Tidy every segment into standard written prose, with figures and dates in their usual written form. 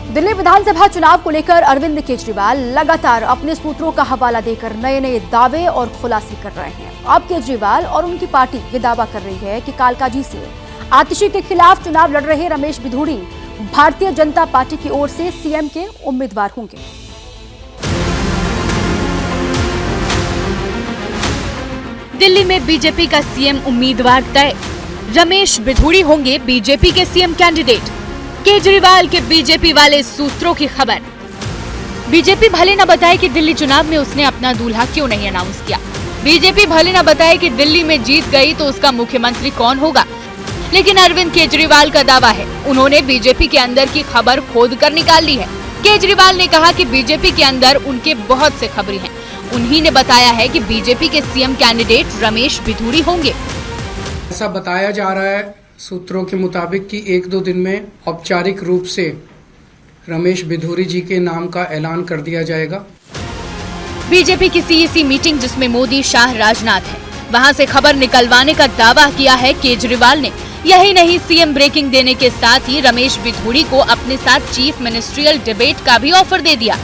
दिल्ली विधानसभा चुनाव को लेकर अरविंद केजरीवाल लगातार अपने सूत्रों का हवाला देकर नए नए दावे और खुलासे कर रहे हैं। अब केजरीवाल और उनकी पार्टी ये दावा कर रही है कि कालकाजी से आतिशी के खिलाफ चुनाव लड़ रहे रमेश बिधूड़ी भारतीय जनता पार्टी की ओर से सीएम के उम्मीदवार होंगे। दिल्ली में बीजेपी का सीएम उम्मीदवार तय, रमेश बिधूड़ी होंगे बीजेपी के सीएम कैंडिडेट। केजरीवाल के बीजेपी वाले सूत्रों की खबर। बीजेपी भले न बताए कि दिल्ली चुनाव में उसने अपना दूल्हा क्यों नहीं अनाउंस किया। बीजेपी भले न बताए कि दिल्ली में जीत गई तो उसका मुख्यमंत्री कौन होगा, लेकिन अरविंद केजरीवाल का दावा है उन्होंने बीजेपी के अंदर की खबर खोद कर निकाल ली है। केजरीवाल ने कहा कि बीजेपी के अंदर उनके बहुत से खबरी हैं। उन्हीं ने बताया है कि बीजेपी के सीएम कैंडिडेट रमेश बिधूड़ी होंगे। ऐसा बताया जा रहा है सूत्रों के मुताबिक कि 1-2 दिन में औपचारिक रूप से रमेश बिधूड़ी जी के नाम का ऐलान कर दिया जाएगा। बीजेपी की सीईसी मीटिंग जिसमें मोदी, शाह, राजनाथ है, वहां से खबर निकलवाने का दावा किया है केजरीवाल ने। यही नहीं, सीएम ब्रेकिंग देने के साथ ही रमेश बिधूड़ी को अपने साथ चीफ मिनिस्ट्रियल डिबेट का भी ऑफर दे दिया।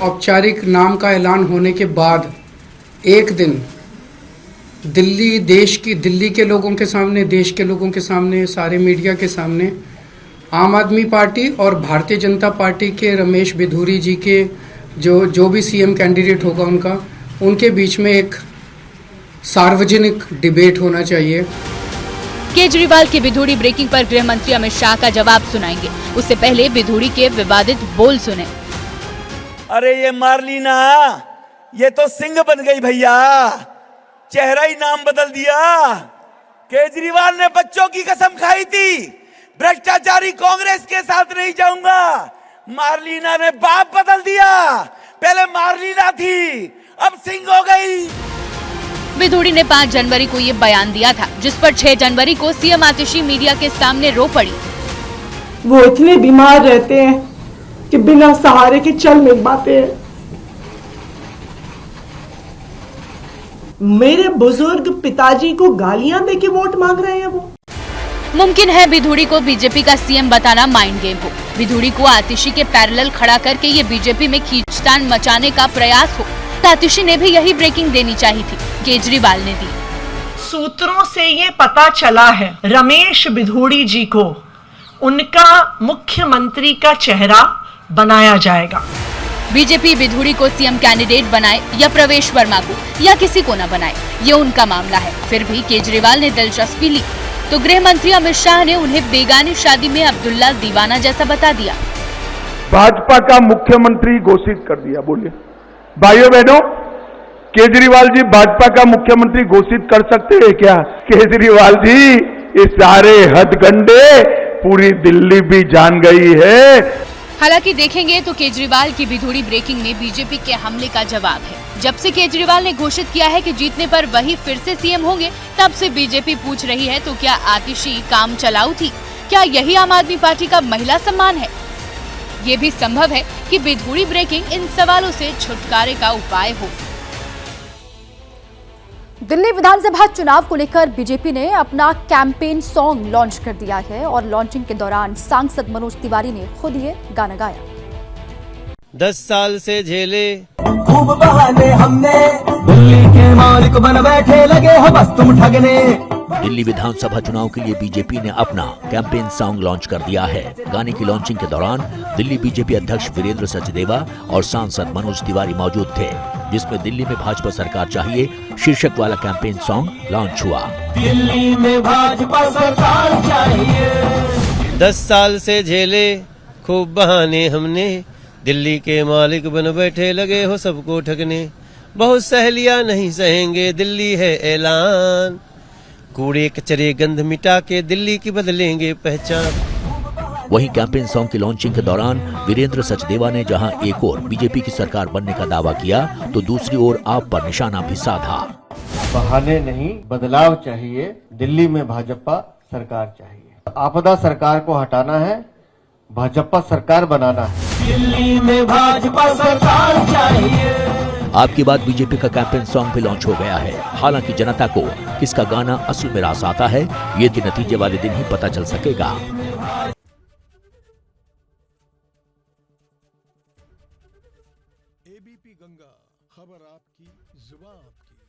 औपचारिक नाम का ऐलान होने के बाद एक दिन दिल्ली के लोगों के सामने, देश के लोगों के सामने, सारे मीडिया के सामने आम आदमी पार्टी और भारतीय जनता पार्टी के रमेश बिधूड़ी जी के जो भी सीएम कैंडिडेट होगा उनके बीच में एक सार्वजनिक डिबेट होना चाहिए। केजरीवाल के बिधूड़ी ब्रेकिंग पर गृह मंत्री अमित शाह का जवाब सुनाएंगे। उससे पहले बिधूड़ी के विवादित बोल सुने। अरे ये मार्लिना, ये तो सिंह बन गई भैया, चेहरा ही नाम बदल दिया। केजरीवाल ने बच्चों की कसम खाई थी, भ्रष्टाचारी कांग्रेस के साथ नहीं जाऊंगा। मार्लिना ने बाप बदल दिया, पहले मार्लिना थी, अब सिंह हो गई। बिधूड़ी ने 5 जनवरी को ये बयान दिया था, जिस पर 6 जनवरी को सीएम आतिशी मीडिया के सामने रो पड़ी। वो इतने बीमार रहते हैं कि बिना सहारे के चल नहीं पाते हैं। मेरे बुजुर्ग पिताजी को गालियां देके वोट मांग रहे हैं वो। मुमकिन है बिधूड़ी को बीजेपी का सीएम बताना माइंड गेम हो। बिधूड़ी को आतिशी के पैरेलल खड़ा करके ये बीजेपी में खींचतान मचाने का प्रयास हो। आतिशी ने भी यही ब्रेकिंग देनी चाहिए थी, केजरीवाल ने दी। सूत्रों से ये पता चला है रमेश बिधूड़ी जी को उनका मुख्यमंत्री का चेहरा बनाया जाएगा। बीजेपी बिधूड़ी को सीएम कैंडिडेट बनाए या प्रवेश वर्मा को या किसी को न बनाए, ये उनका मामला है। फिर भी केजरीवाल ने दिलचस्पी ली तो गृह मंत्री अमित शाह ने उन्हें बेगानी शादी में अब्दुल्ला दीवाना जैसा बता दिया। भाजपा का मुख्यमंत्री घोषित कर दिया। बोलिए भाइयों बहनों, केजरीवाल जी भाजपा का मुख्यमंत्री घोषित कर सकते हैं क्या? केजरीवाल जी, ये सारे हथकंडे पूरी दिल्ली भी जान गई है। हालांकि देखेंगे तो केजरीवाल की बिधूड़ी ब्रेकिंग में बीजेपी के हमले का जवाब है। जब से केजरीवाल ने घोषित किया है कि जीतने पर वही फिर से सीएम होंगे, तब से बीजेपी पूछ रही है तो क्या आतिशी काम चलाऊ थी? क्या यही आम आदमी पार्टी का महिला सम्मान है? ये भी संभव है कि बिधूड़ी ब्रेकिंग इन सवालों से छुटकारे का उपाय हो। दिल्ली विधानसभा चुनाव को लेकर बीजेपी ने अपना कैंपेन सॉन्ग लॉन्च कर दिया है और लॉन्चिंग के दौरान सांसद मनोज तिवारी ने खुद ये गाना गाया। 10 साल से झेले खूब बहाने हमने, दिल्ली के मालिक बन बैठे लगे हो बस तुम ठगने। दिल्ली विधानसभा चुनाव के लिए बीजेपी ने अपना कैंपेन सॉन्ग लॉन्च कर दिया है। गाने की लॉन्चिंग के दौरान दिल्ली बीजेपी अध्यक्ष वीरेंद्र सचदेवा और सांसद मनोज तिवारी मौजूद थे, जिसमें दिल्ली में भाजपा सरकार चाहिए शीर्षक वाला कैंपेन सॉन्ग लॉन्च हुआ। दिल्ली में भाजपा सरकार चाहिए। 10 साल से झेले खूब बहाने हमने, दिल्ली के मालिक बन बैठे लगे हो सबको ठगने। बहुत सहेलियां नहीं सहेंगे, दिल्ली है ऐलान, कूड़े कचरे गंध मिटा के दिल्ली की बदलेंगे पहचान। वहीं कैंपेन सॉन्ग की लॉन्चिंग के दौरान वीरेंद्र सचदेवा ने जहां एक ओर बीजेपी की सरकार बनने का दावा किया तो दूसरी ओर आप पर निशाना भी साधा। बहाने नहीं, बदलाव चाहिए, दिल्ली में भाजपा सरकार चाहिए। आपदा सरकार को हटाना है, भाजपा सरकार बनाना है। दिल्ली में भाजपा सरकार चाहिए। आपकी बात बीजेपी का कैंपेन सॉन्ग भी लॉन्च हो गया है। हालांकि जनता को किसका गाना असल में रास आता है, ये नतीजे वाले दिन ही पता चल सकेगा। एबीपी गंगा, खबर आपकी, जुबान आपकी।